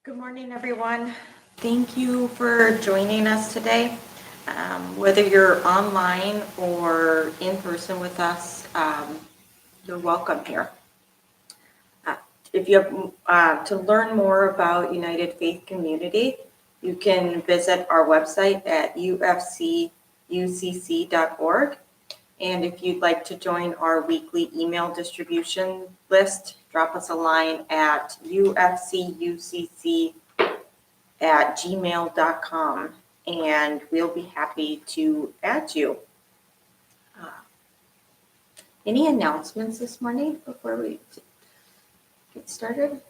Good morning, everyone. Thank you for joining us today. Whether you're online or in person with us, you're welcome here. If you have to learn more about United Faith Community, you can visit our website at ufcucc.org. And if you'd like to join our weekly email distribution list, drop us a line at ufcucc@gmail.com, and we'll be happy to add you. Any announcements this morning before we get started?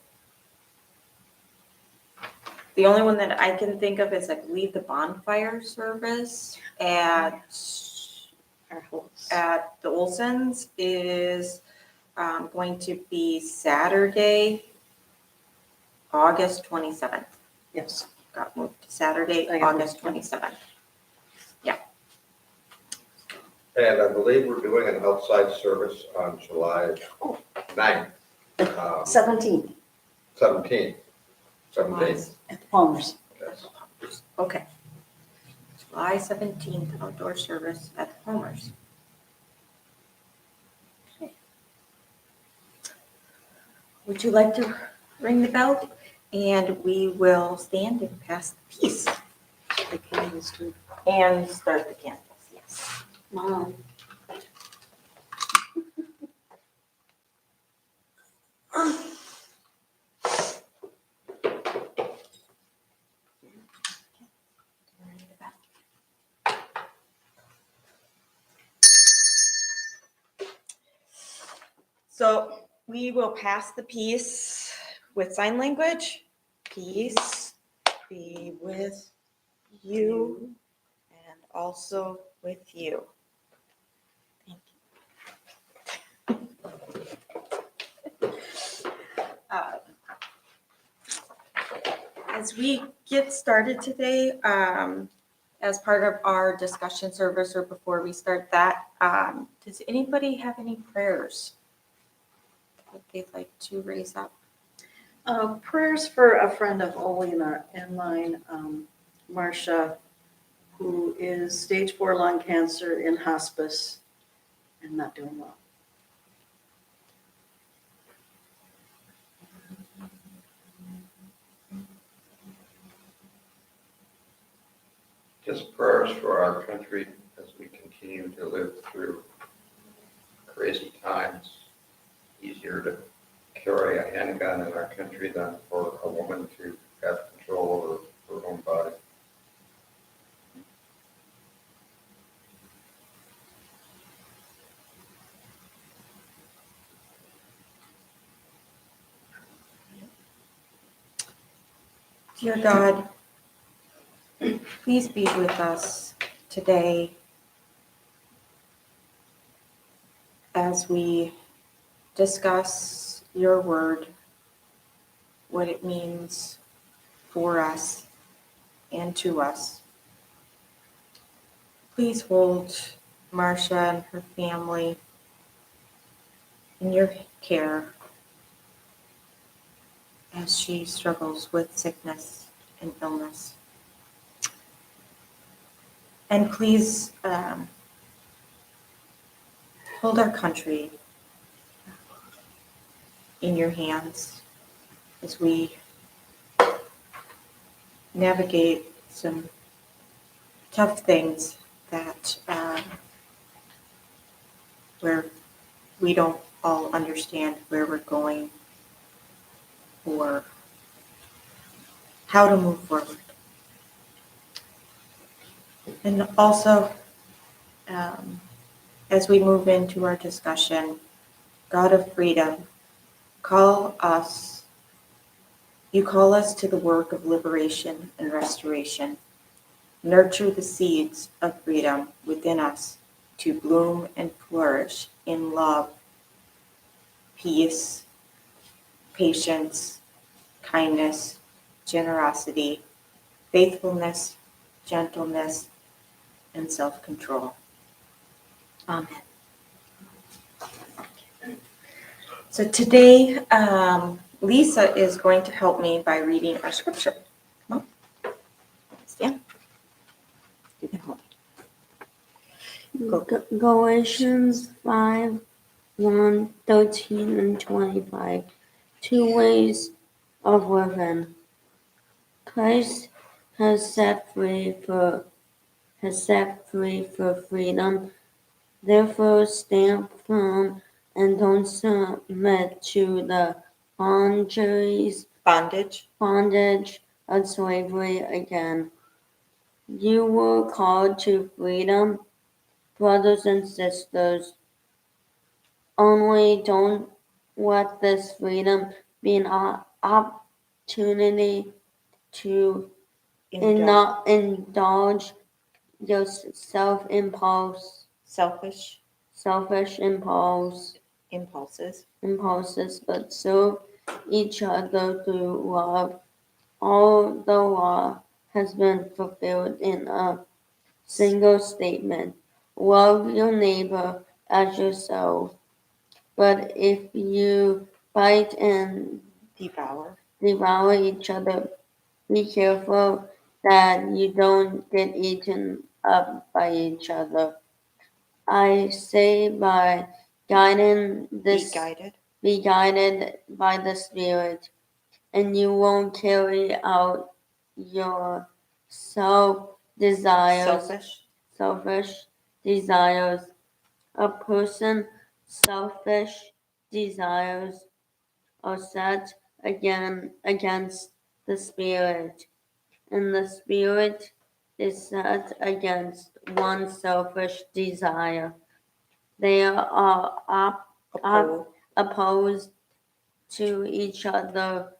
The only one that I can think of is, I believe, the bonfire service at Our host. the Olsons is going to be Saturday, August 27th. Yes. Got moved to Saturday, I got August moved. 27th. And I believe we're doing an outside service on July Oh. 9th, 17th 17th. 17th, at the Palmer's. yes. Okay. July 17th, outdoor service at the Palmer's. Okay. Would you like to ring the bell? And we will stand and pass the peace The candles too. and start the candles, yes. Mom. Ring the bell. So we will pass the peace with sign language. Peace be with you and also with you. Thank you. As we get started today, as part of our discussion service, or before we start that, does anybody have any prayers that they'd like to raise up? Prayers for a friend of Oli and mine, Marcia, who is stage 4 lung cancer in hospice and not doing well. Just prayers for our country as we continue to live through crazy times. Easier to carry a handgun in our country than for a woman to have control over her own body. Dear God, please be with us today as we discuss your word, what it means for us and to us. Please hold Marcia and her family in your care as she struggles with sickness and illness. And please hold our country in your hands as we navigate some tough things that where we don't all understand where we're going or how to move forward. And also, as we move into our discussion, God of freedom, you call us to the work of liberation and restoration. Nurture the seeds of freedom within us to bloom and flourish in love, peace, patience, kindness, generosity, faithfulness, gentleness, and self-control. Amen. So today, Lisa is going to help me by reading our scripture. Come on. Stand. You can hold. Go. Galatians 5, 1, 13, and 25. 2 ways of living. Christ has set free for freedom. Therefore, stand firm and don't submit to the Bondage. bondage of slavery again. You were called to freedom, brothers and sisters. Only don't let this freedom be an opportunity to indulge your Selfish selfish impulses. impulses, but serve each other through love. All the law has been fulfilled in a single statement: love your neighbor as yourself. But if you bite and Devour. devour each other, be careful that you don't get eaten up by each other. I say by guiding this, be guided by the Spirit, and you won't carry out your selfish desires. A person's selfish desires are set against the Spirit, and the Spirit is set against one's selfish desire. They are opposed to each other,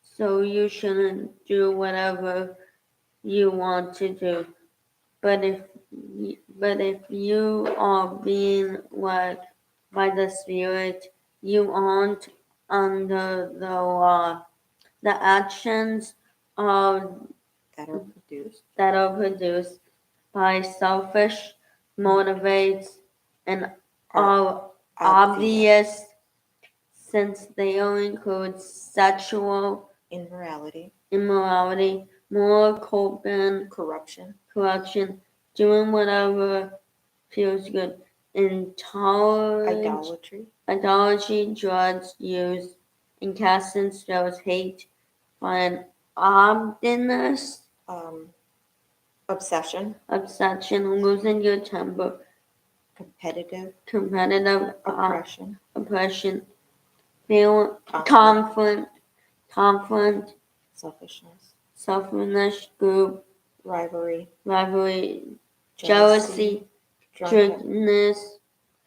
so you shouldn't do whatever you want to do. But if you are being led by the Spirit, you aren't under the law. The actions of That are produced. that are produced by selfish motivates and are obvious, since they all include sexual Immorality. moral Corruption. corruption, doing whatever feels good, intolerance, idolatry, drugs use, and casting spells, hate, fun, obstinance, Obsession. losing your temper, Competitive. oppression, conflict, selfishness, group, Rivalry. jealousy, drunkenness,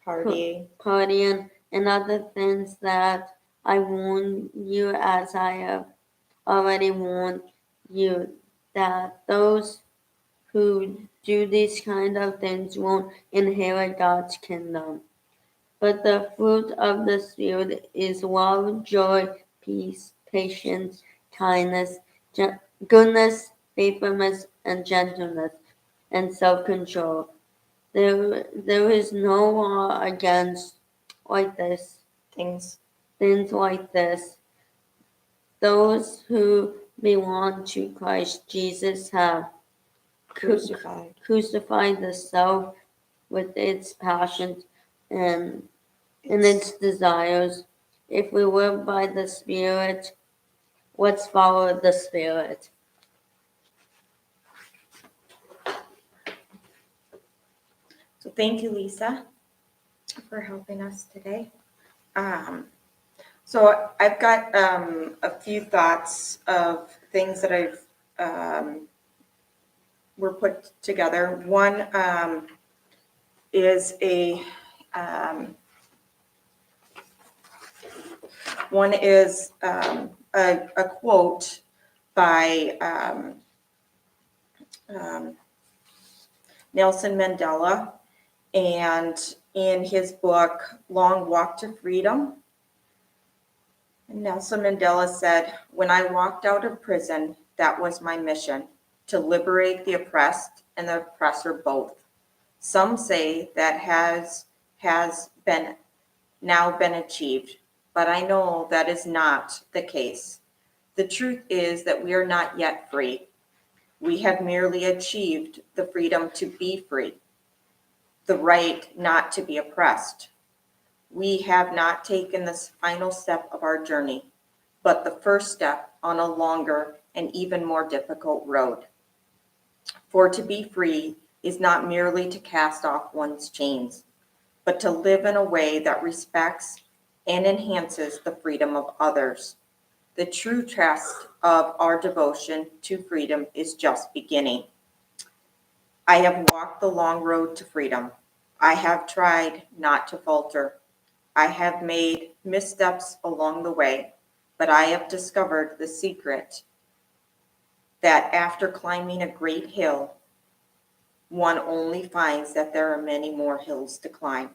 Partying. and other things that I warn you, as I have already warned you, that those who do these kind of things won't inherit God's kingdom. But the fruit of the Spirit is love, joy, peace, patience, kindness, goodness, faithfulness, and gentleness, and self-control. There is no law against Things things like this. Those who belong to Christ Jesus have crucified the self with its passions and its desires. If we live by the Spirit, let's follow the Spirit. So thank you, Lisa, for helping us today. So I've got a few thoughts of things that I've were put together. One is a quote by Nelson Mandela, and in his book, Long Walk to Freedom, Nelson Mandela said, "When I walked out of prison, that was my mission, to liberate the oppressed and the oppressor both. Some say that has now been achieved, but I know that is not the case. The truth is that we are not yet free. We have merely achieved the freedom to be free, the right not to be oppressed. We have not taken the final step of our journey, but the first step on a longer and even more difficult road. For to be free is not merely to cast off one's chains, but to live in a way that respects and enhances the freedom of others. The true test of our devotion to freedom is just beginning. I have walked the long road to freedom. I have tried not to falter. I have made missteps along the way, but I have discovered the secret that after climbing a great hill, one only finds that there are many more hills to climb.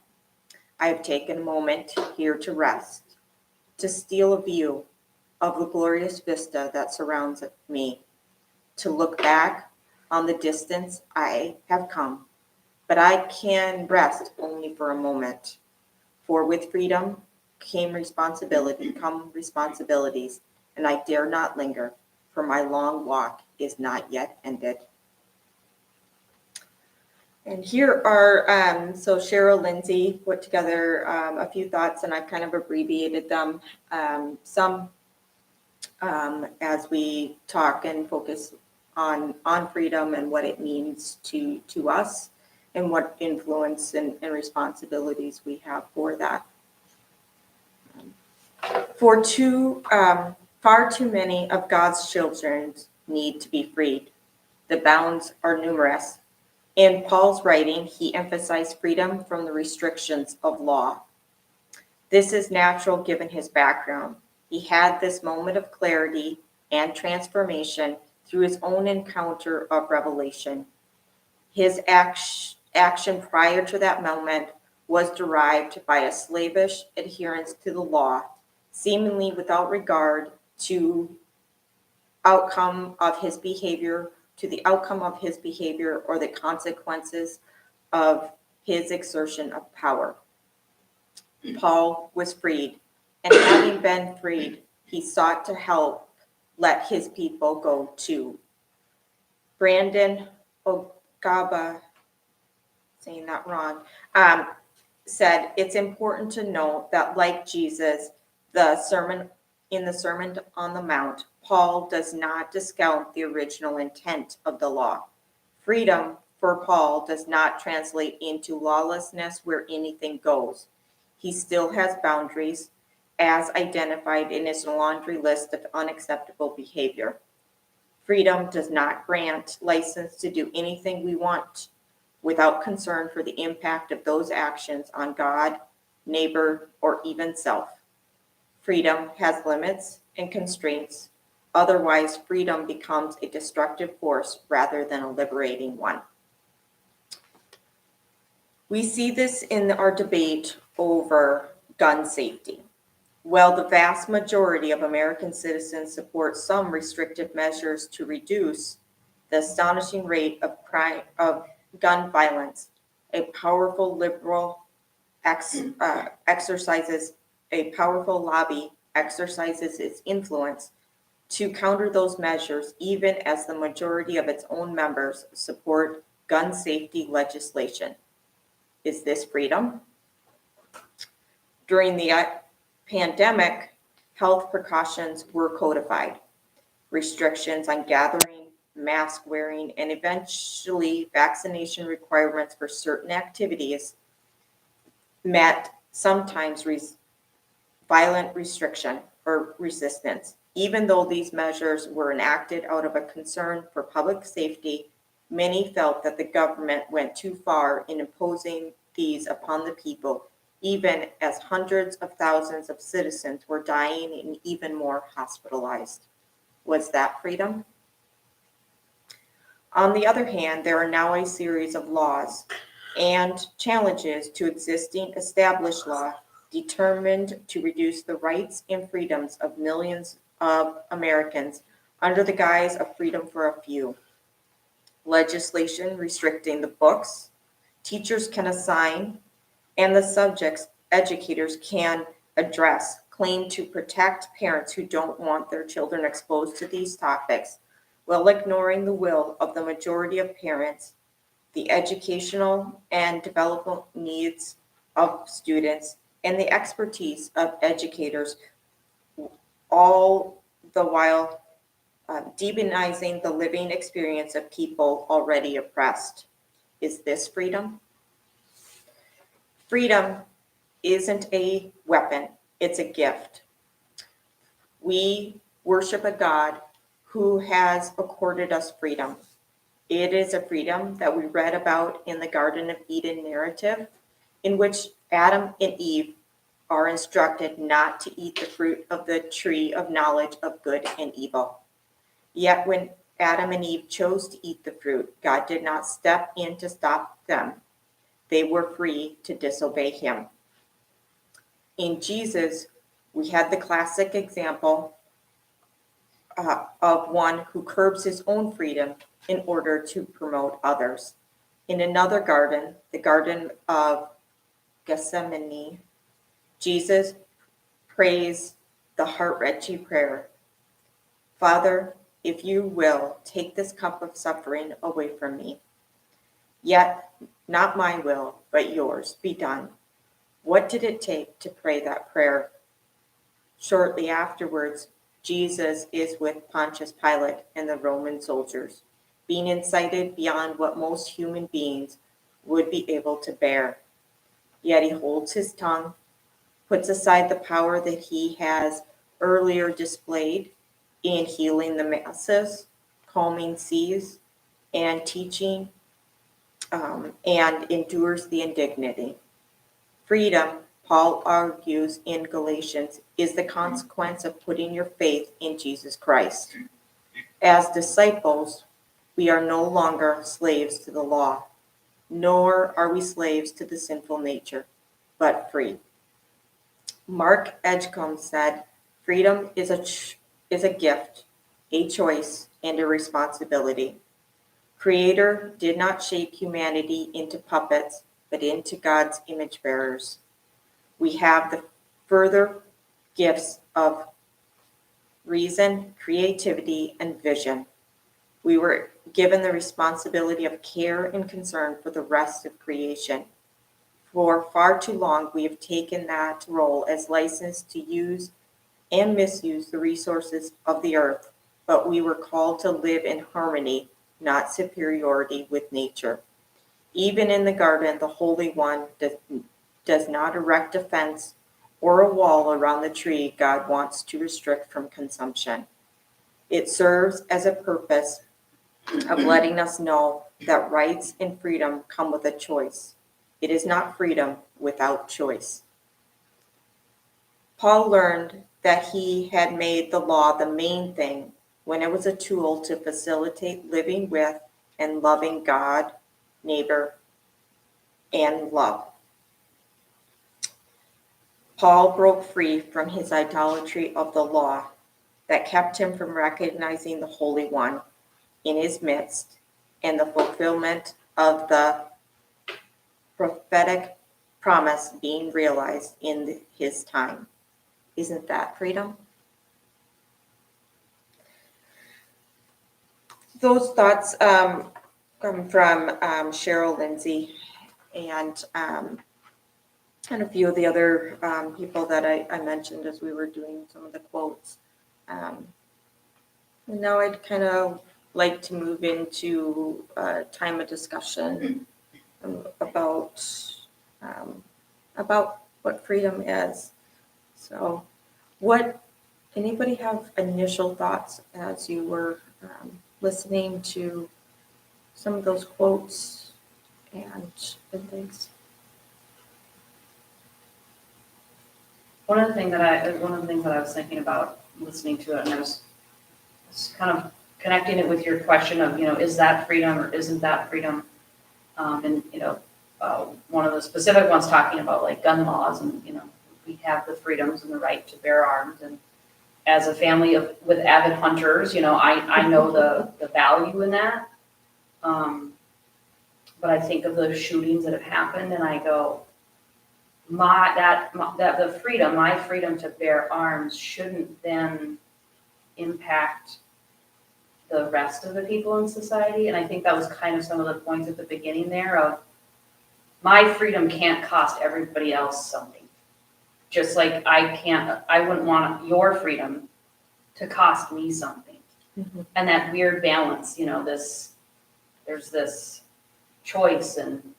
I have taken a moment here to rest, to steal a view of the glorious vista that surrounds me, to look back on the distance I have come. But I can rest only for a moment, for with freedom come responsibilities, and I dare not linger, for my long walk is not yet ended. And here are, so Cheryl Lindsay put together a few thoughts, and I've kind of abbreviated them. Some as we talk and focus on freedom and what it means to us and what influence and responsibilities we have for that. Far too many of God's children need to be freed. The bounds are numerous. In Paul's writing, he emphasized freedom from the restrictions of law. This is natural given his background. He had this moment of clarity and transformation through his own encounter of revelation. His action prior to that moment was derived by a slavish adherence to the law, seemingly without regard to the outcome of his behavior or the consequences of his exertion of power. Paul was freed, and having been freed, he sought to help let his people go too. Brandon Ogaba, saying that wrong, said it's important to note that, like Jesus, the Sermon on the Mount, Paul does not discount the original intent of the law. Freedom for Paul does not translate into lawlessness where anything goes. He still has boundaries, as identified in his laundry list of unacceptable behavior. Freedom does not grant license to do anything we want without concern for the impact of those actions on God, neighbor, or even self. Freedom has limits and constraints. Otherwise, freedom becomes a destructive force rather than a liberating one. We see this in our debate over gun safety. While the vast majority of American citizens support some restrictive measures to reduce the astonishing rate of gun violence, a powerful lobby exercises its influence to counter those measures, even as the majority of its own members support gun safety legislation. Is this freedom? During the pandemic, health precautions were codified. Restrictions on gathering, mask wearing, and eventually vaccination requirements for certain activities met sometimes violent restriction or resistance. Even though these measures were enacted out of a concern for public safety, many felt that the government went too far in imposing these upon the people, even as hundreds of thousands of citizens were dying and even more hospitalized. Was that freedom? On the other hand, there are now a series of laws and challenges to existing established law determined to reduce the rights and freedoms of millions of Americans under the guise of freedom for a few. Legislation restricting the books teachers can assign and the subjects educators can address claim to protect parents who don't want their children exposed to these topics while ignoring the will of the majority of parents, the educational and developmental needs of students, and the expertise of educators, all the while demonizing the living experience of people already oppressed. Is this freedom? Freedom isn't a weapon, it's a gift. We worship a God who has accorded us freedom. It is a freedom that we read about in the Garden of Eden narrative, in which Adam and Eve are instructed not to eat the fruit of the tree of knowledge of good and evil. Yet when Adam and Eve chose to eat the fruit, God did not step in to stop them. They were free to disobey him. In Jesus, we had the classic example of one who curbs his own freedom in order to promote others. In another garden, the Garden of Gethsemane, Jesus prays the heart-wrenching prayer, Father, if you will, take this cup of suffering away from me. Yet not my will, but yours be done. What did it take to pray that prayer? Shortly afterwards, Jesus is with Pontius Pilate and the Roman soldiers, being incited beyond what most human beings would be able to bear. Yet he holds his tongue, puts aside the power that he has earlier displayed in healing the masses, calming seas, and teaching, and endures the indignity. Freedom, Paul argues in Galatians, is the consequence of putting your faith in Jesus Christ. As disciples, we are no longer slaves to the law, nor are we slaves to the sinful nature, but free. Mark Edgecombe said, freedom is a gift, a choice, and a responsibility. Creator did not shape humanity into puppets, but into God's image bearers. We have the further gifts of reason, creativity, and vision. We were given the responsibility of care and concern for the rest of creation. For far too long, we have taken that role as licensed to use and misuse the resources of the earth, but we were called to live in harmony, not superiority with nature. Even in the garden, the Holy One does not erect a fence or a wall around the tree God wants to restrict from consumption. It serves as a purpose of letting us know that rights and freedom come with a choice. It is not freedom without choice. Paul learned that he had made the law the main thing when it was a tool to facilitate living with and loving God, neighbor, and love. Paul broke free from his idolatry of the law that kept him from recognizing the Holy One in his midst and the fulfillment of the prophetic promise being realized in his time. Isn't that freedom? Those thoughts come from Cheryl Lindsay and a few of the other people that I mentioned as we were doing some of the quotes. And now I'd kind of like to move into a time of discussion about what freedom is. So anybody have initial thoughts as you were listening to some of those quotes and things? One of the things that I was thinking about listening to it, and I was kind of connecting it with your question of, is that freedom or isn't that freedom? And one of the specific ones talking about like gun laws, and we have the freedoms and the right to bear arms. And as a family with avid hunters, I know the value in that. But I think of the shootings that have happened, and I go, the freedom, my freedom to bear arms shouldn't then impact the rest of the people in society. And I think that was kind of some of the points at the beginning there of my freedom can't cost everybody else something. Just like I wouldn't want your freedom to cost me something. Mhm. And that weird balance, there's this choice and,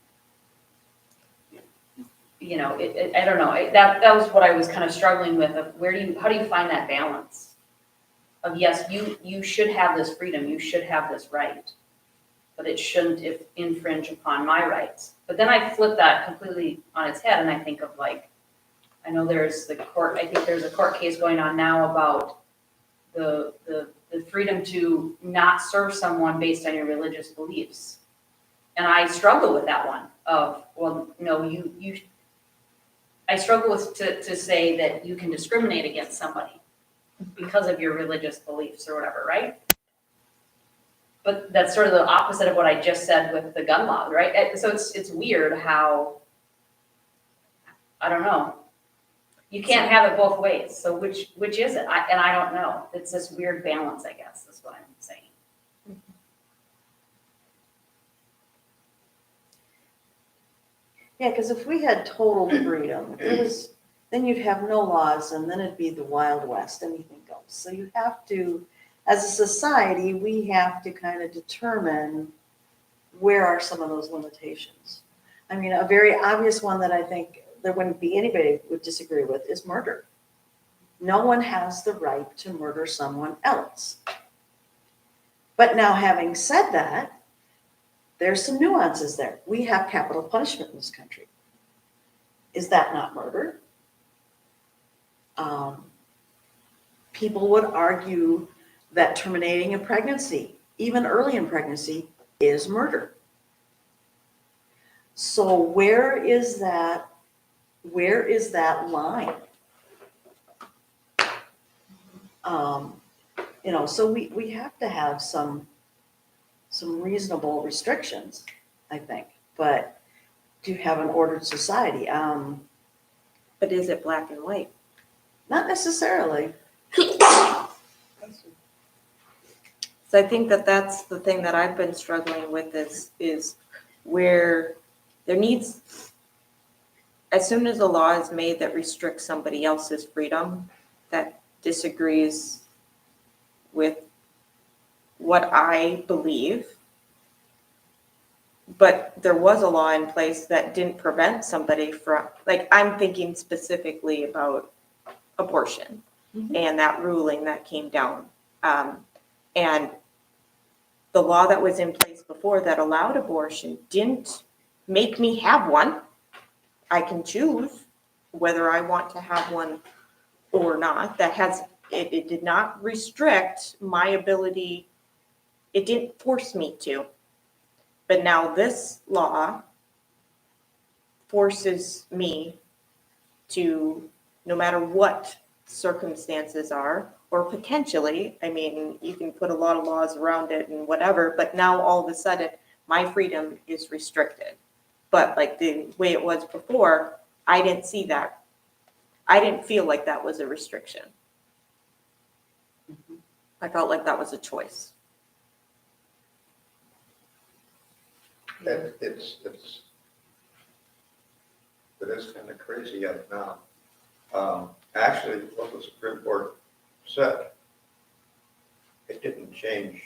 I don't know, that was what I was kind of struggling with, of how do you find that balance? Of yes, you should have this freedom, you should have this right, but it shouldn't infringe upon my rights. But then I flip that completely on its head and I think of I know there's a court case going on now about the freedom to not serve someone based on your religious beliefs. And I struggle with that one of, well, no, I struggle with to say that you can discriminate against somebody because of your religious beliefs or whatever, right? But that's sort of the opposite of what I just said with the gun law, right? So it's weird how, I don't know. You can't have it both ways. So which is it? I don't know. It's this weird balance, I guess, is what I'm saying. Yeah, because if we had total freedom, then you'd have no laws and then it'd be the Wild West, anything goes. So you have to, as a society, we have to kind of determine where are some of those limitations. I mean, a very obvious one that I think there wouldn't be anybody would disagree with is murder. No one has the right to murder someone else. But now, having said that, there's some nuances there. We have capital punishment in this country. Is that not murder? People would argue that terminating a pregnancy, even early in pregnancy, is murder. So where is that line? So we have to have some reasonable restrictions, I think. But to have an ordered society, But is it black and white? not necessarily. So I think that's the thing that I've been struggling with is where there needs, as soon as a law is made that restricts somebody else's freedom, that disagrees with what I believe, but there was a law in place that didn't prevent somebody from, I'm thinking specifically about abortion and that ruling that came down. And the law that was in place before that allowed abortion didn't make me have one. I can choose whether I want to have one or not. It did not restrict my ability. It didn't force me to. But now this law forces me to, no matter what circumstances are, or potentially, I mean, you can put a lot of laws around it and whatever, but now all of a sudden, my freedom is restricted. But like the way it was before, I didn't see that. I didn't feel like that was a restriction. I felt like that was a choice. And it is kind of crazy yet now. Actually, what the Supreme Court said, it didn't change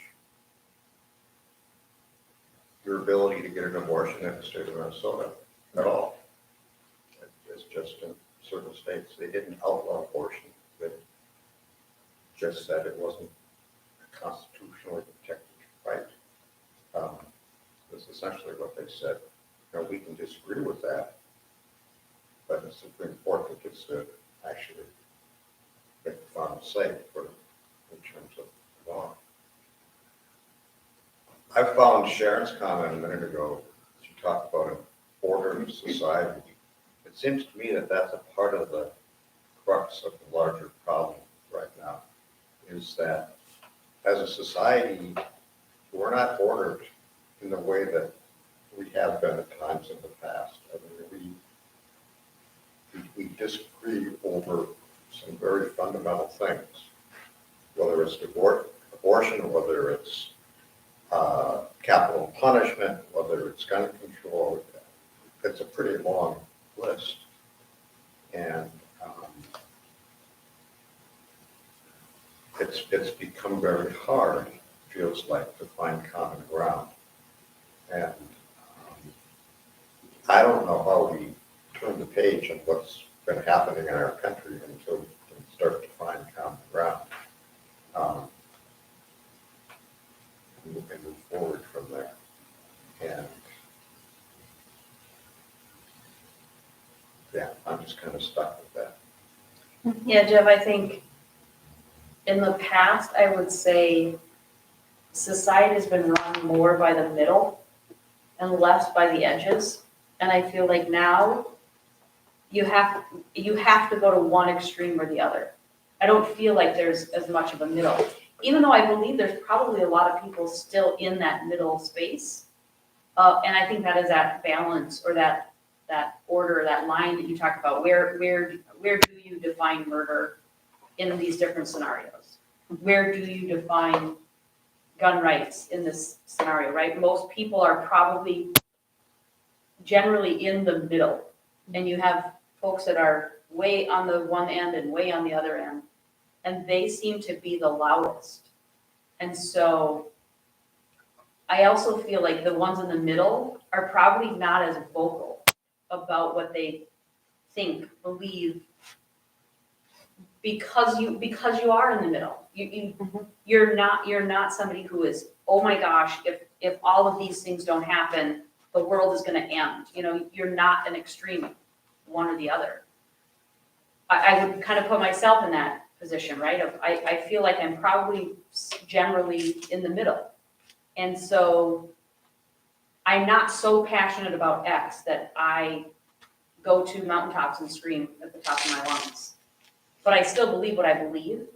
your ability to get an abortion in the state of Minnesota at all. It's just in certain states, they didn't outlaw abortion. They just said it wasn't a constitutionally protected right. That's essentially what they said. Now, we can disagree with that, but the Supreme Court that gets to actually make the final say in terms of law. I found Sharon's comment a minute ago. She talked about an ordered society. It seems to me that that's a part of the crux of the larger problem right now, is that as a society, we're not ordered in the way that we have been at times in the past. I mean, we disagree over some very fundamental things, whether it's abortion, whether it's capital punishment, whether it's gun control. It's a pretty long list. And it's become very hard, feels like, to find common ground. And I don't know how we turn the page on what's been happening in our country until we can start to find common ground. And we can move forward from there. And yeah, I'm just kind of stuck with that. Yeah, Jeff, I think in the past, I would say society has been run more by the middle and less by the edges. And I feel like now you have to go to one extreme or the other. I don't feel like there's as much of a middle, even though I believe there's probably a lot of people still in that middle space. And I think that is that balance or that order, that line that you talk about. Where do you define murder in these different scenarios? Where do you define gun rights in this scenario, right? Most people are probably generally in the middle, and you have folks that are way on the one end and way on the other end, and they seem to be the loudest. And so I also feel like the ones in the middle are probably not as vocal about what they think, believe, because you are in the middle. You're not somebody who is, oh my gosh, if all of these things don't happen, the world is going to end. You're not an extreme, one or the other. I would kind of put myself in that position, right? I feel like I'm probably generally in the middle. And so I'm not so passionate about X that I go to mountaintops and scream at the top of my lungs. But I still believe what I believe.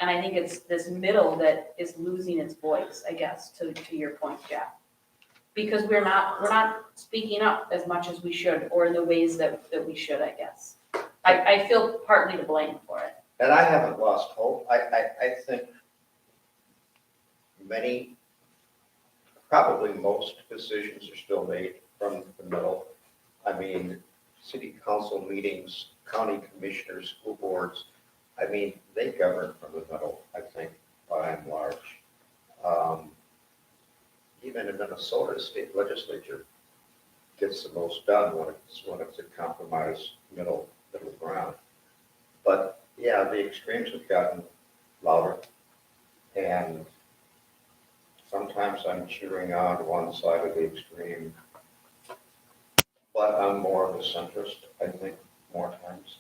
And I think it's this middle that is losing its voice, I guess, to your point, Jeff. Because we're not speaking up as much as we should, or in the ways that we should, I guess. I feel partly to blame for it. And I haven't lost hope. I think probably most decisions are still made from the middle. I mean, city council meetings, county commissioners, school boards, I mean, they govern from the middle, I think, by and large. Even in Minnesota, state legislature gets the most done when it's a compromise middle ground. But yeah, the extremes have gotten louder, and sometimes I'm cheering on one side of the extreme, but I'm more of a centrist, I think, more times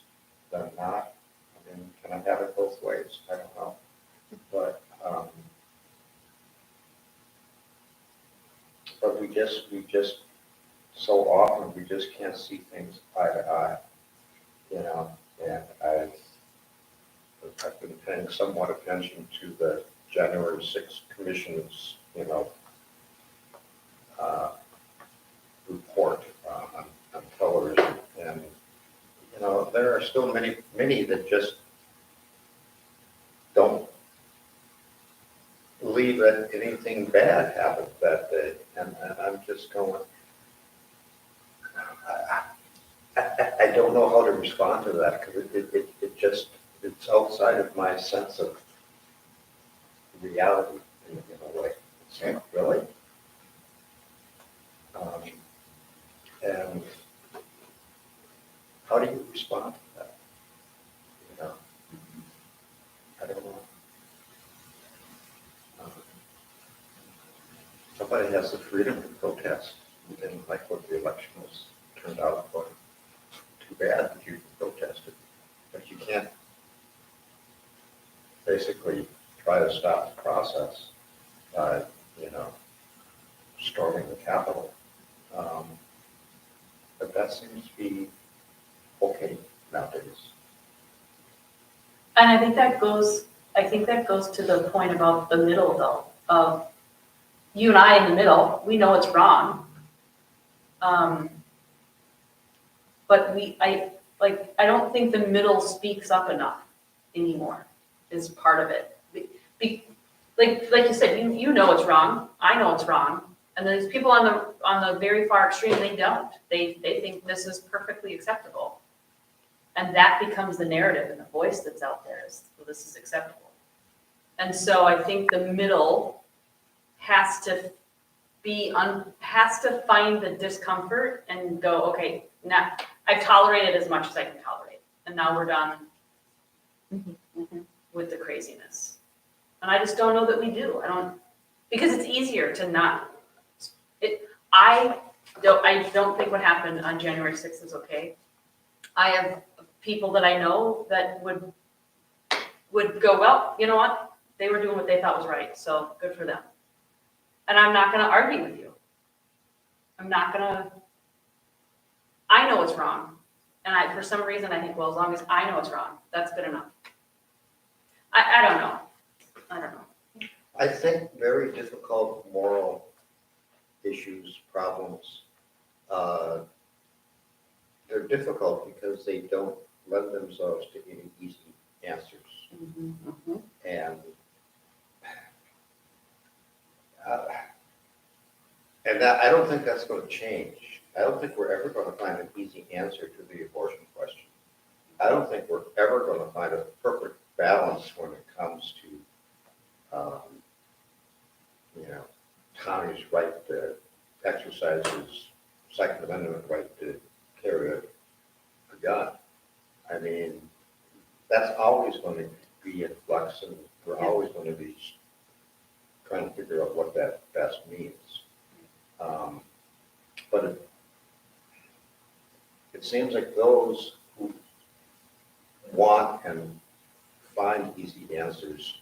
than not. I mean, can I have it both ways? I don't know. But we just so often we just can't see things eye to eye, and I've been paying somewhat attention to the January 6th Commission's, report on television, and there are still many that just don't believe that anything bad happened that day, and I'm just going, I don't know how to respond to that, because it's outside of my sense of reality in a way. It's like, really? And how do you respond to that? I don't know. Somebody has the freedom to protest. You didn't like what the election was turned out, but too bad that you protested. But you can't basically try to stop the process by, storming the Capitol. But that seems to be okay nowadays. And I think that goes to the point about the middle, though, of you and I in the middle, we know it's wrong. But like, I don't think the middle speaks up enough anymore, is part of it. Like you said, you know it's wrong, I know it's wrong, and there's people on the very far extreme, they don't. They think this is perfectly acceptable. And that becomes the narrative and the voice that's out there is, well, this is acceptable. And so I think the middle has to find the discomfort and go, okay, now I've tolerated as much as I can tolerate, and now we're done with the craziness. And I just don't know that we do. Because it's easier to not. I don't think what happened on January 6th is okay. I have people that I know that would go, well, you know what? They were doing what they thought was right, so good for them. And I'm not gonna argue with you. I know it's wrong. And for some reason, I think, well, as long as I know it's wrong, that's good enough. I don't know. I think very difficult moral issues, problems, they're difficult because they don't lend themselves to any easy answers. And I don't think that's going to change. I don't think we're ever going to find an easy answer to the abortion question. I don't think we're ever going to find a perfect balance when it comes to, Tommy's right to exercise his Second Amendment right to carry a gun. I mean, that's always going to be in flux, and we're always going to be trying to figure out what that best means. But it seems like those who want and find easy answers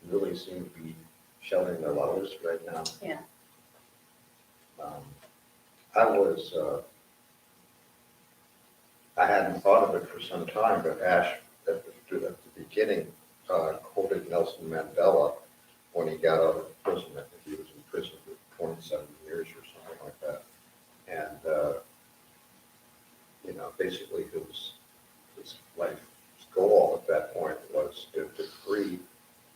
really seem to be shouting their loudest right now. Yeah. I hadn't thought of it for some time, but Ash, at the beginning, quoted Nelson Mandela when he got out of prison. I think he was in prison for 27 years or something like that. And, basically his life's goal at that point was to free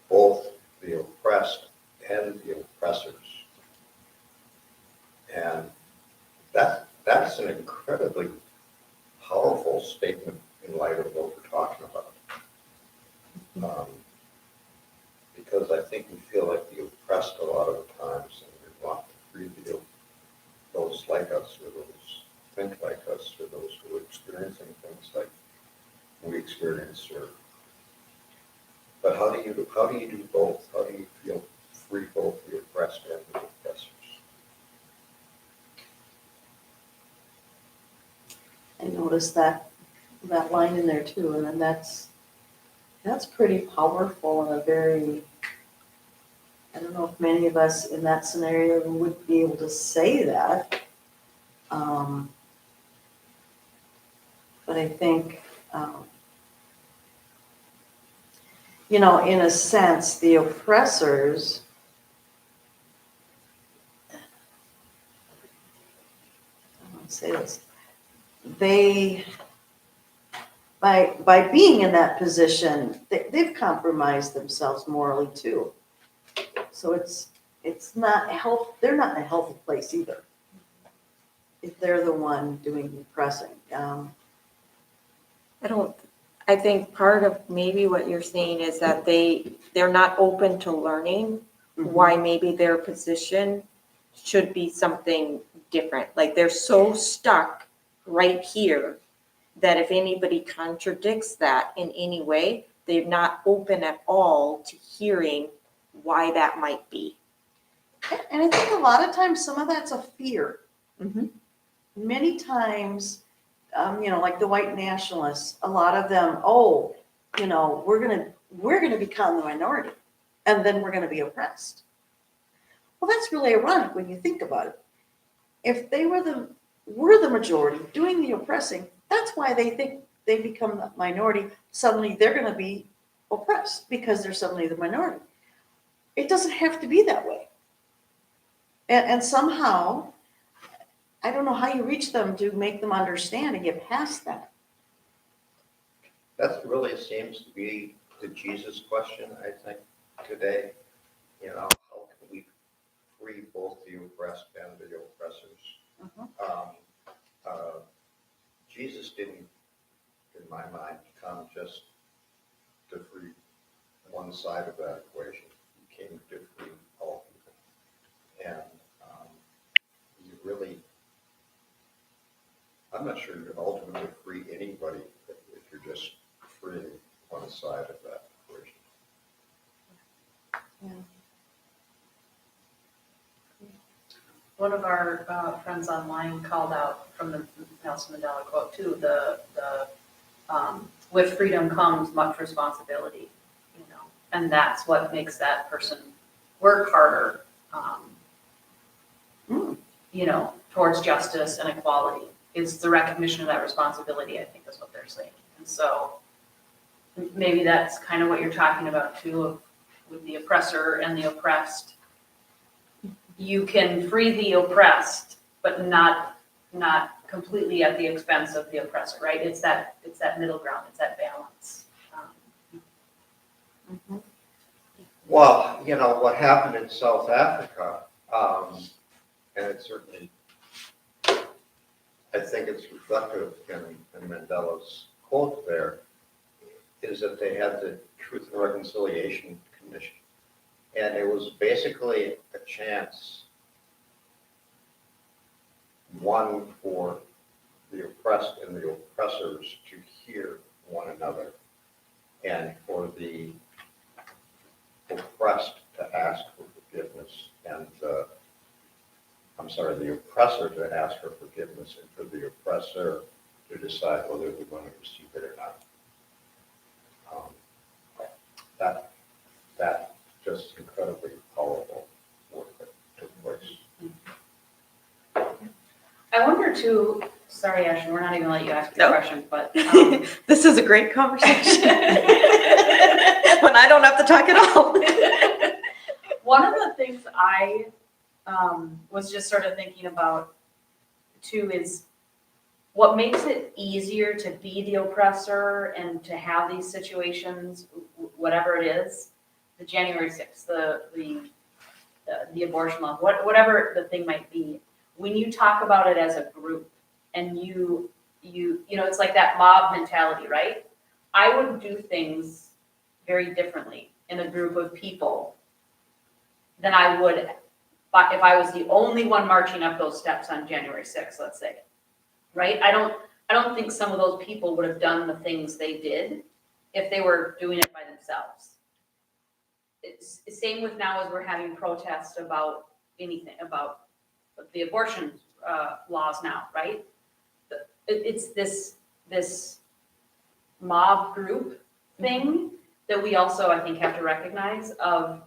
both the oppressed and the oppressors. And that's an incredibly powerful statement in light of what we're talking about. Because I think we feel like the oppressed a lot of the times, and we want to free those like us, or those think like us, or those who are experiencing things like we experience. But how do you do both? How do you feel free both the oppressed and the oppressors? I noticed that line in there too, and then that's pretty powerful and a very, I don't know if many of us in that scenario would be able to say that. But I think, in a sense, the oppressors, I want to say this, they, by being in that position, they've compromised themselves morally too. So it's not they're not in a healthy place either, if they're the one doing the oppressing. I think part of maybe what you're saying is that they're not open to learning why maybe their position should be something different. Like they're so stuck right here that if anybody contradicts that in any way, they're not open at all to hearing why that might be. And I think a lot of times some of that's a fear. Mhm. Many times, like the white nationalists, a lot of them, we're gonna become the minority, and then we're gonna be oppressed. Well, that's really ironic when you think about it. If they were the majority doing the oppressing, that's why they think they become the minority. Suddenly they're gonna be oppressed because they're suddenly the minority. It doesn't have to be that way. And somehow, I don't know how you reach them to make them understand and get past that. That really seems to be the Jesus question, I think, today. You know, how can we free both the oppressed and the oppressors? Mhm. Jesus didn't, in my mind, come just to free one side of that equation. He came to free all people. And you really, I'm not sure you ultimately free anybody if you're just freeing one side of that equation. One of our friends online called out from the Nelson Mandela quote too, with freedom comes much responsibility, you know, and that's what makes that person work harder, you know, towards justice and equality, is the recognition of that responsibility, I think is what they're saying. And so maybe that's kind of what you're talking about too, with the oppressor and the oppressed. You can free the oppressed, but not completely at the expense of the oppressor, right? It's that middle ground, it's that balance. Well, you know, what happened in South Africa, and it certainly, I think it's reflective in Mandela's quote there, is that they had the Truth and Reconciliation Commission. And it was basically a chance, one, for the oppressed and the oppressors to hear one another, and for the oppressed to ask for forgiveness, and the oppressor to ask for forgiveness, and for the oppressor to decide whether they're going to receive it or not. That just incredibly powerful work that took place. I wonder too, sorry, Ashton, we're not even gonna let you ask your Nope. question, but This is a great conversation. When I don't have to talk at all. one of the things I was just sort of thinking about too is what makes it easier to be the oppressor and to have these situations, whatever it is, the January 6th, the abortion law, whatever the thing might be, when you talk about it as a group and you know, it's like that mob mentality, right? I would do things very differently in a group of people than I would if I was the only one marching up those steps on January 6th, let's say, right? I don't think some of those people would have done the things they did if they were doing it by themselves. It's the same with now as we're having protests about anything, about the abortion laws now, right? It's this mob group thing that we also, I think, have to recognize of,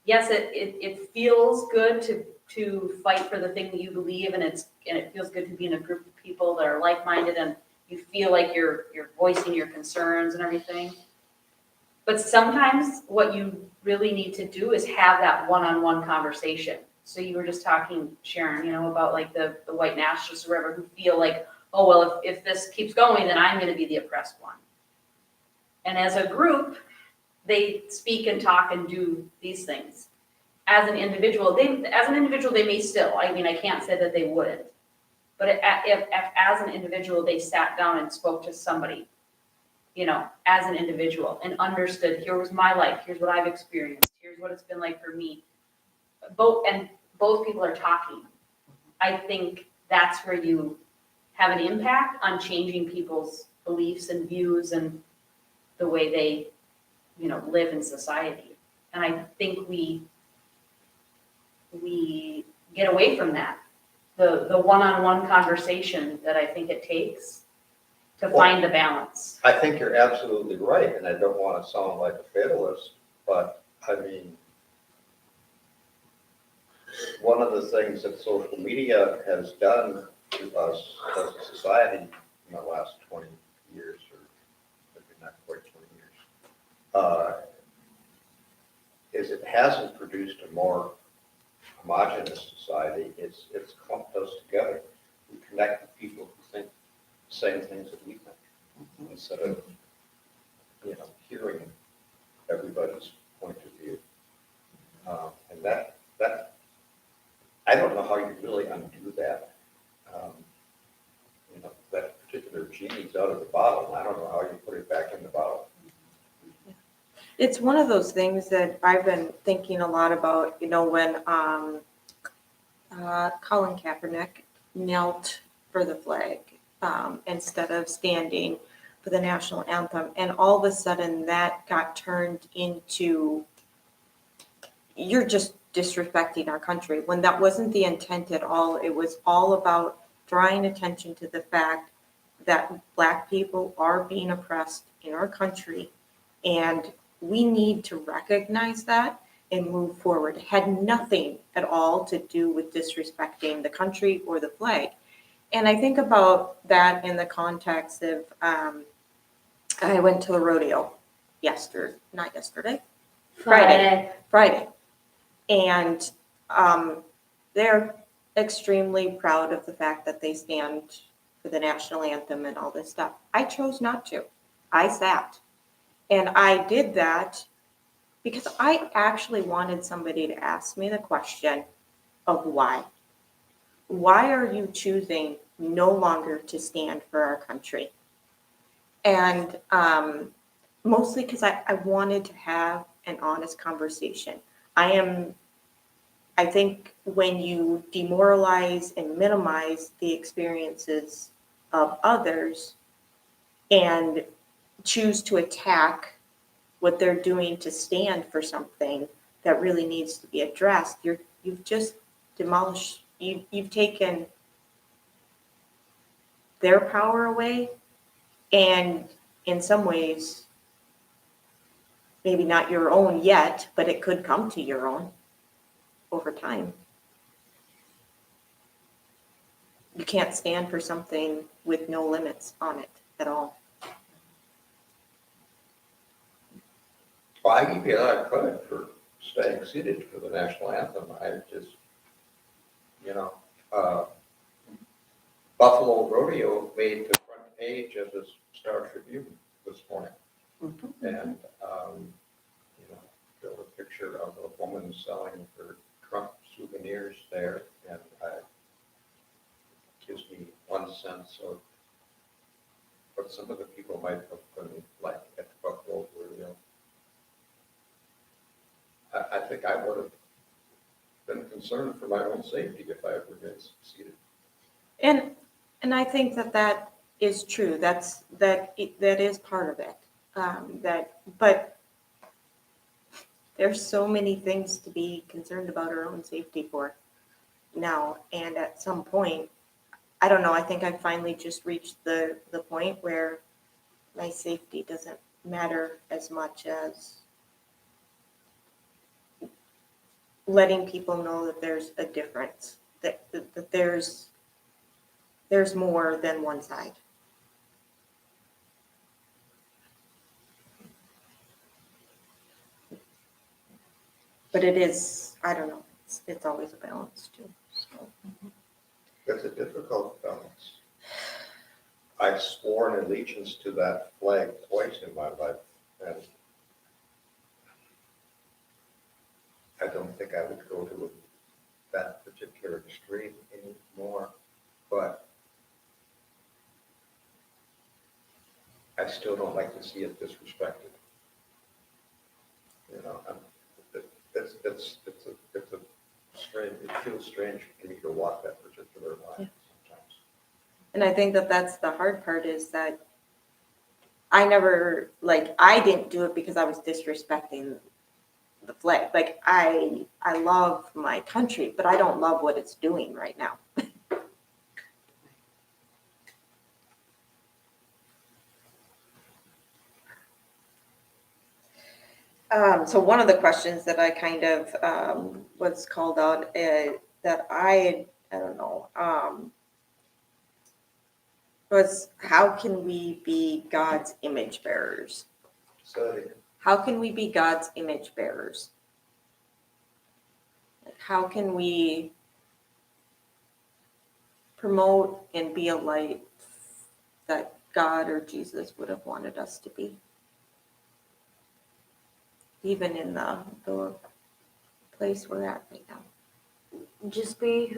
yes, it feels good to fight for the thing that you believe, and it feels good to be in a group of people that are like-minded and you feel like you're voicing your concerns and everything. But sometimes what you really need to do is have that one-on-one conversation. So you were just talking, Sharon, you know, about like the white nationalists or whatever who feel like, oh, well, if this keeps going, then I'm going to be the oppressed one. And as a group, they speak and talk and do these things. As an individual, they may still, I mean, I can't say that they wouldn't. But if as an individual, they sat down and spoke to somebody, you know, as an individual and understood, here was my life, here's what I've experienced, here's what it's been like for me. Both people are talking. I think that's where you have an impact on changing people's beliefs and views and the way they, you know, live in society. And I think we get away from that. The one-on-one conversation that I think it takes to find the balance. I think you're absolutely right, and I don't want to sound like a fatalist, but I mean, one of the things that social media has done to us as a society in the last 20 years, or maybe not quite 20 years, is it hasn't produced a more homogenous society. It's clumped us together. We connect with people who think the same things that we think, instead of hearing everybody's point of view. And that, I don't know how you really undo that. That particular genie's out of the bottle, and I don't know how you put it back in the bottle. It's one of those things that I've been thinking a lot about, when Colin Kaepernick knelt for the flag instead of standing for the national anthem. And all of a sudden that got turned into, you're just disrespecting our country, when that wasn't the intent at all. It was all about drawing attention to the fact that Black people are being oppressed in our country, and we need to recognize that and move forward. It had nothing at all to do with disrespecting the country or the flag. And I think about that in the context of, I went to the rodeo Friday. And they're extremely proud of the fact that they stand for the national anthem and all this stuff. I chose not to. I sat. And I did that because I actually wanted somebody to ask me the question of why. Why are you choosing no longer to stand for our country? And mostly because I wanted to have an honest conversation. I think when you demoralize and minimize the experiences of others and choose to attack what they're doing to stand for something that really needs to be addressed, you've just demolished, you've taken their power away, and in some ways, maybe not your own yet, but it could come to your own over time. You can't stand for something with no limits on it at all. Well, I give you a lot of credit for staying seated for the national anthem. I just, Buffalo Rodeo made the front page of the Star Tribune this morning. And, there was a picture of a woman selling her Trump souvenirs there, and it gives me one sense of what some of the people might have been like at the Buffalo Rodeo. I think I would have been concerned for my own safety if I ever been seated. And I think that is true. That is part of it. But there's so many things to be concerned about our own safety for now. And at some point, I don't know, I think I finally just reached the point where my safety doesn't matter as much as letting people know that there's a difference, that there's more than one side. But it is, I don't know, it's always a balance too. So. It's a difficult balance. I've sworn allegiance to that flag twice in my life, and I don't think I would go to that particular extreme anymore, but I still don't like to see it disrespected. It's a strange, it feels strange for me to walk that particular line sometimes. And I think that's the hard part, is that I didn't do it because I was disrespecting the flag. Like, I love my country, but I don't love what it's doing right now. So one of the questions that I kind of was called out that I don't know, was how can we be God's image bearers? So How can we be God's image bearers? Like, how can we promote and be a light that God or Jesus would have wanted us to be? even in the place we're at right now. Just be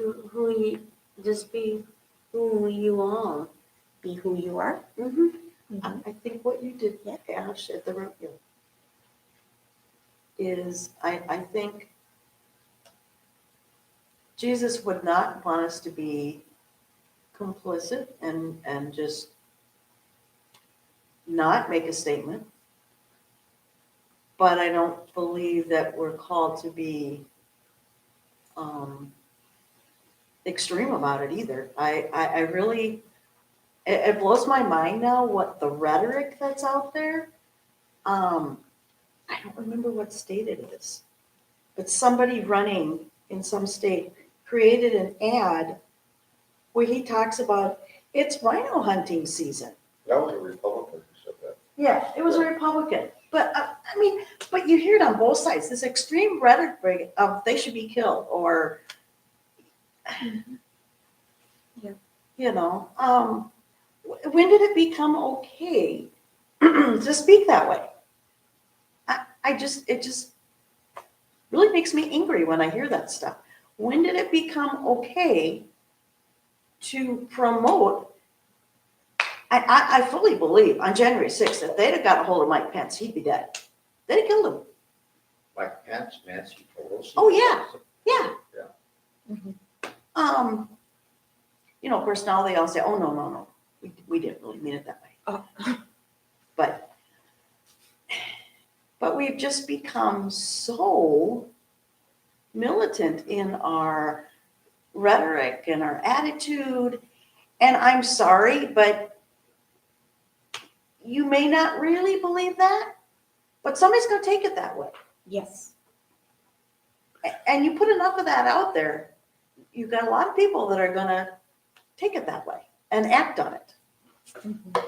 just be who you are. Be who you are. Mm-hmm. I think what you did, Yeah. Ash, at the rodeo is, I think Jesus would not want us to be complicit and just not make a statement. But I don't believe that we're called to be extreme about it either. I really, it blows my mind now what the rhetoric that's out there. I don't remember what state it is, but somebody running in some state created an ad where he talks about it's rhino hunting season. That was a Republican who said that. Yeah, it was a Republican. But I mean, but you hear it on both sides, this extreme rhetoric of they should be killed or, Yeah. you know, when did it become okay to speak that way? It just really makes me angry when I hear that stuff. When did it become okay to promote? I fully believe on January 6th, if they'd have got a hold of Mike Pence, he'd be dead. They'd have killed him. Mike Pence, Nancy Pelosi. Oh, yeah. Yeah. Yeah. Mhm. You know, of course, now they all say, oh, no. We didn't really mean it that way. Oh. But we've just become so militant in our rhetoric and our attitude. And I'm sorry, but you may not really believe that, but somebody's going to take it that way. Yes. And you put enough of that out there, you've got a lot of people that are going to take it that way and act on it. Mhm.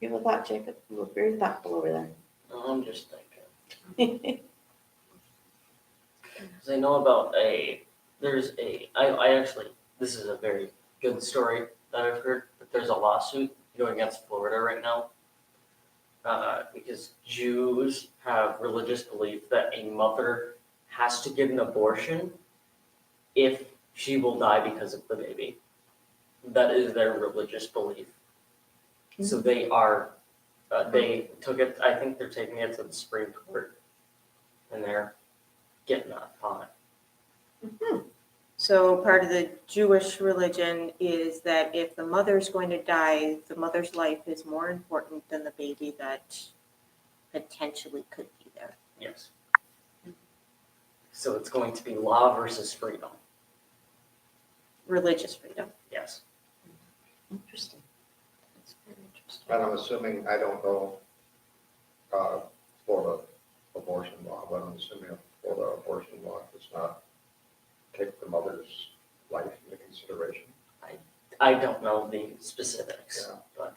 You have a thought, Jacob? You look very thoughtful over there. I'm just thinking. Because I know about I actually, this is a very good story that I've heard, but there's a lawsuit going against Florida right now. Because Jews have religious belief that a mother has to get an abortion if she will die because of the baby. That is their religious belief. So they took it, I think they're taking it to the Supreme Court, and they're getting that on it. So part of the Jewish religion is that if the mother's going to die, the mother's life is more important than the baby that potentially could be there. Yes. So it's going to be law versus freedom. Religious freedom. Yes. Interesting. That's very interesting. And I'm assuming, I don't know, Florida abortion law, but I'm assuming a Florida abortion law does not take the mother's life into consideration. I don't know the specifics, Yeah. but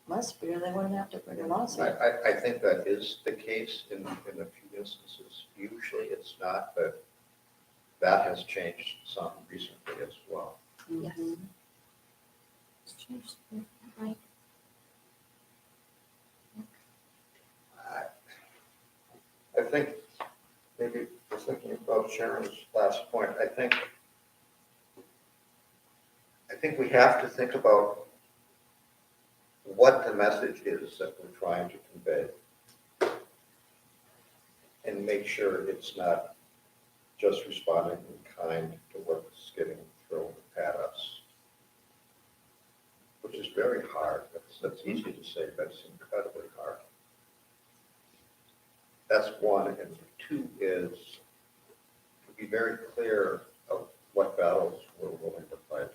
Must be, or they wouldn't have to bring a lawsuit. I think that is the case in a few instances. Usually it's not, but that has changed some recently as well. Yes. It's changed. Right. I think, maybe we're thinking about Sharon's last point, I think we have to think about what the message is that we're trying to convey. And make sure it's not just responding in kind to what's getting thrown at us. Which is very hard, that's easy to say, but it's incredibly hard. That's one, and two is to be very clear of what battles we're willing to fight.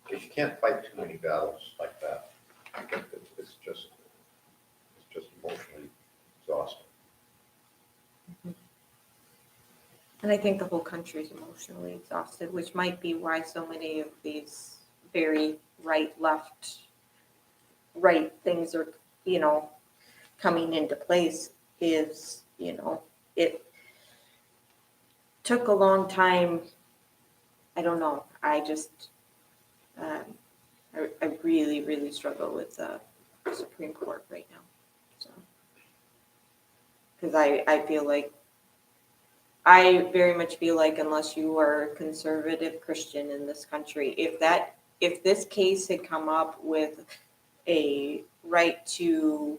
Because you can't fight too many battles like that. I think that it's just emotionally exhausting. And I think the whole country is emotionally exhausted, which might be why so many of these very right, left, right things are, coming into place is, it took a long time. I don't know. I just, I really, really struggle with Supreme Court right now, so. Because I feel like, I very much feel like unless you are a conservative Christian in this country, if this case had come up with a right to,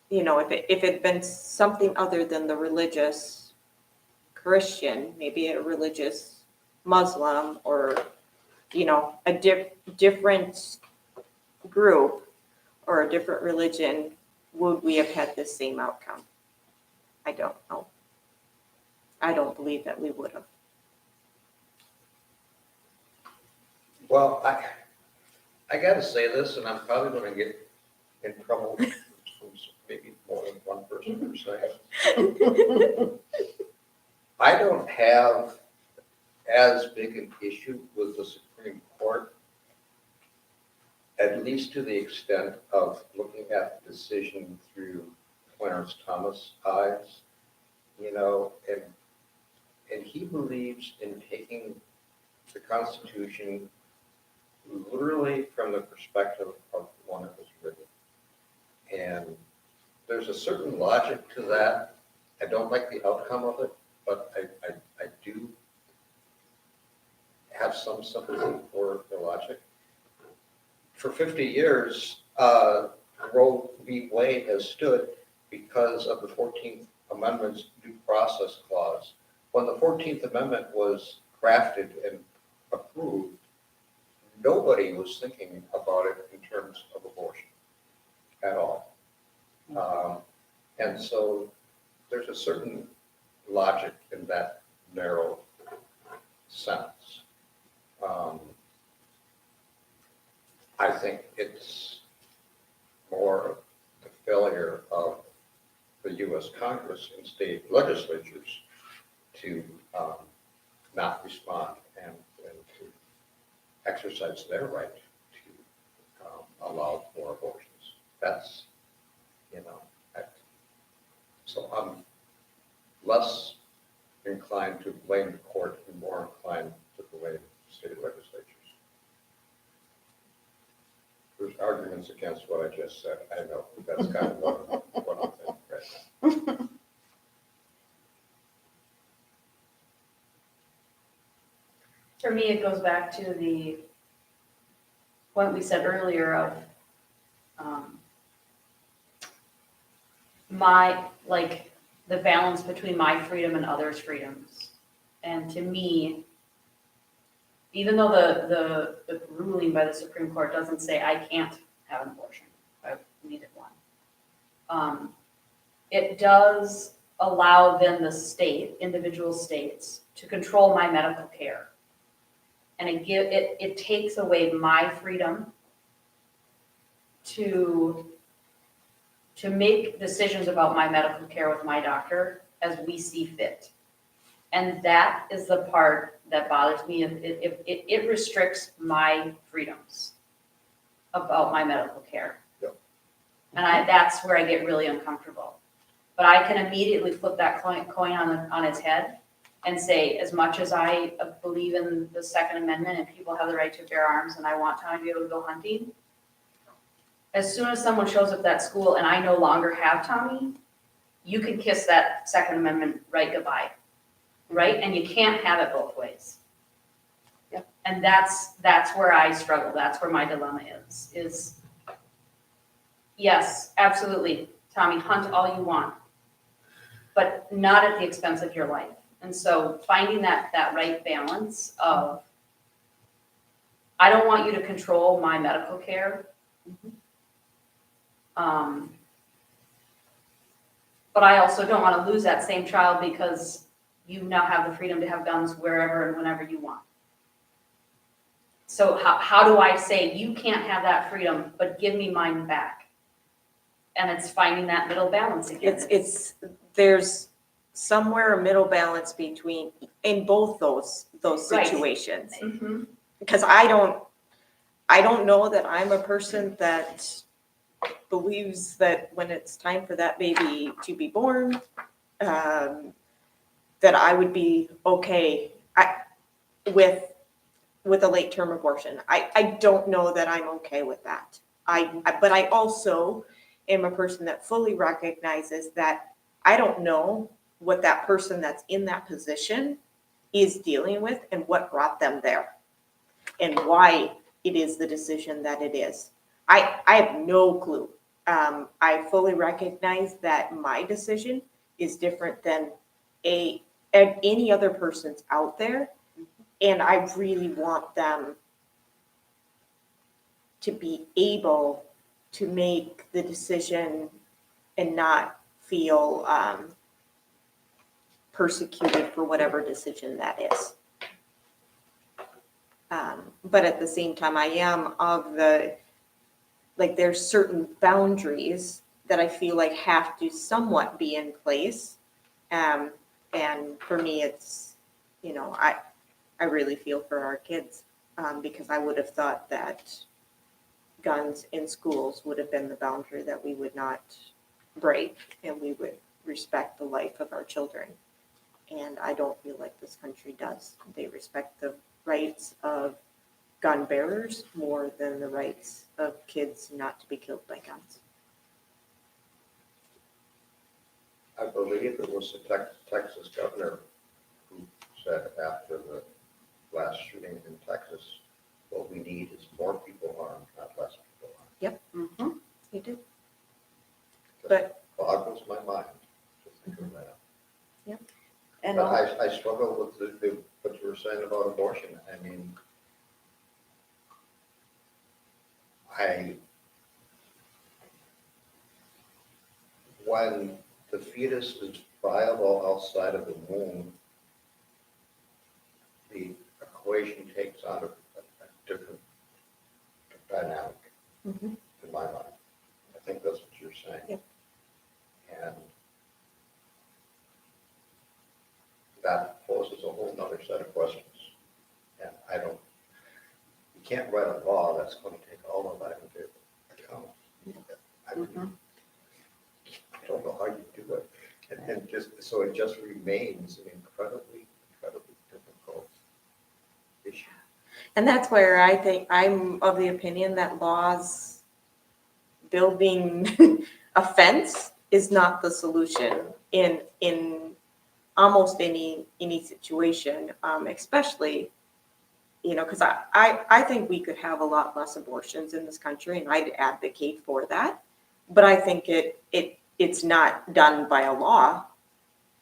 if it had been something other than the religious Christian, maybe a religious Muslim or, a different group or a different religion, would we have had the same outcome? I don't know. I don't believe that we would have. Well, I gotta say this, and I'm probably gonna get in trouble from maybe more than one person per se. I don't have as big an issue with the Supreme Court, at least to the extent of looking at the decision through Clarence Thomas' eyes, and he believes in taking the Constitution literally from the perspective of one it was written. And there's a certain logic to that. I don't like the outcome of it, but I do have some sympathy for the logic. For 50 years, Roe v. Wade has stood because of the 14th Amendment's due process clause. When the 14th Amendment was crafted and approved, nobody was thinking about it in terms of abortion at all. And so there's a certain logic in that narrow sense. I think it's more the failure of the U.S. Congress and state legislatures to not respond and to exercise their right to allow for abortions. That's, so I'm less inclined to blame the court and more inclined to blame state legislatures. There's arguments against what I just said. I know, but that's kind of what I'm thinking right now. For me, it goes back to the point we said earlier of the balance between my freedom and others' freedoms. And to me, even though the ruling by the Supreme Court doesn't say I can't have an abortion, I needed one, it does allow then the individual states, to control my medical care. And it takes away my freedom to make decisions about my medical care with my doctor as we see fit. And that is the part that bothers me. It restricts my freedoms about my medical care. Yep. And that's where I get really uncomfortable. But I can immediately flip that coin on its head and say, as much as I believe in the Second Amendment and people have the right to bear arms and I want Tommy to be able to go hunting, as soon as someone shows up at that school and I no longer have Tommy, you can kiss that Second Amendment right goodbye, right? And you can't have it both ways. Yep. And that's where I struggle. That's where my dilemma is yes, absolutely, Tommy, hunt all you want, but not at the expense of your life. And so finding that right balance of, I don't want you to control my medical care. But I also don't want to lose that same child because you now have the freedom to have guns wherever and whenever you want. So how do I say you can't have that freedom, but give me mine back? And it's finding that middle balance again. There's somewhere a middle balance between, in both those Right. situations. Mhm. Because I don't know that I'm a person that believes that when it's time for that baby to be born, that I would be okay with with a late term abortion. I don't know that I'm okay with that. But I also am a person that fully recognizes that I don't know what that person that's in that position is dealing with and what brought them there and why it is the decision that it is. I have no clue. I fully recognize that my decision is different than any other person's out there. And I really want them to be able to make the decision and not feel persecuted for whatever decision that is. But at the same time, I am of the, like, there's certain boundaries that I feel like have to somewhat be in place. And for me, it's, you know, I really feel for our kids because I would have thought that guns in schools would have been the boundary that we would not break and we would respect the life of our children. And I don't feel like this country does. They respect the rights of gun bearers more than the rights of kids not to be killed by guns. I believe it was the Texas governor who said after the last shooting in Texas, what we need is more people armed, not less people armed. Mhm. They do. That boggles my mind to think of that. And But all, I struggle with what you were saying about abortion. I mean, when the fetus is viable outside of the womb, the equation takes on a different dynamic Mhm. in my mind. I think that's what you're saying. Yep. And that poses a whole nother set of questions. And you can't write a law that's going to take all of that into account. Mhm. I don't know how you do it. And just, so it just remains an incredibly, incredibly difficult issue. And that's where I think I'm of the opinion that laws building a fence is not the solution in almost any situation, especially, you know, because I think we could have a lot less abortions in this country, and I'd advocate for that. But I think it's not done by a law.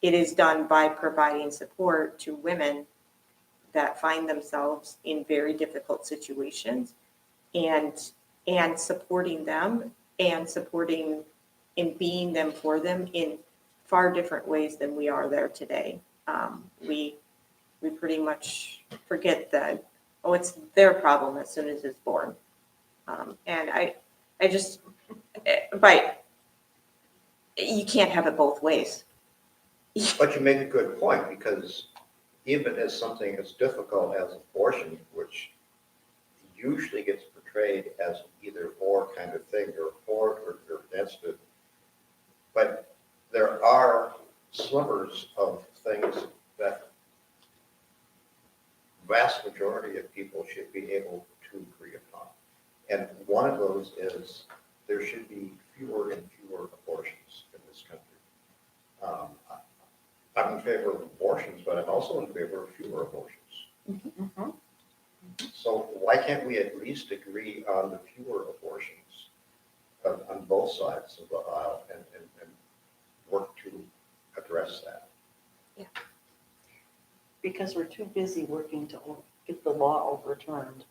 It is done by providing support to women that find themselves in very difficult situations and supporting them and supporting and being them for them in far different ways than we are there today. We pretty much forget that, oh, it's their problem as soon as it's born. And I just, but you can't have it both ways. But you make a good point, because even as something as difficult as abortion, which usually gets portrayed as an either or kind of thing, or for or against it, but there are slivers of things that vast majority of people should be able to agree upon. And one of those is there should be fewer and fewer abortions in this country. I'm in favor of abortions, but I'm also in favor of fewer abortions. Mhm. So why can't we at least agree on the fewer abortions on both sides of the aisle and work to address that? Because we're too busy working to get the law overturned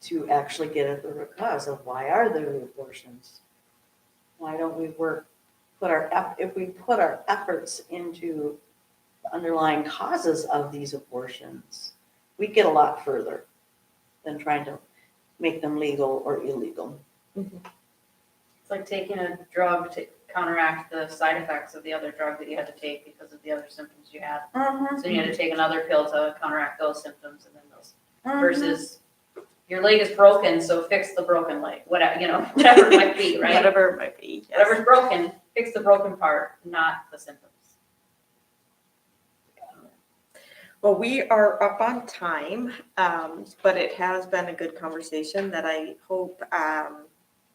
to actually get at the root cause of why are there abortions? Why don't we if we put our efforts into the underlying causes of these abortions, we get a lot further than trying to make them legal or illegal. It's like taking a drug to counteract the side effects of the other drug that you had to take because of the other symptoms you had. So you had to take another pill to counteract those symptoms, and then those versus your leg is broken, so fix the broken leg. Whatever, whatever it might be, right? Whatever it might be. Yes. Whatever's broken, fix the broken part, not the symptoms. Well, we are up on time, but it has been a good conversation that I hope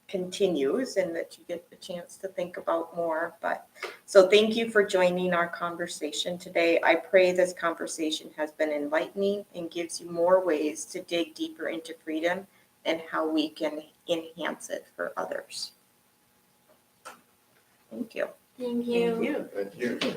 continues and that you get the chance to think about more. But so thank you for joining our conversation today. I pray this conversation has been enlightening and gives you more ways to dig deeper into freedom and how we can enhance it for others. Thank you. Thank Thank you. Thank you.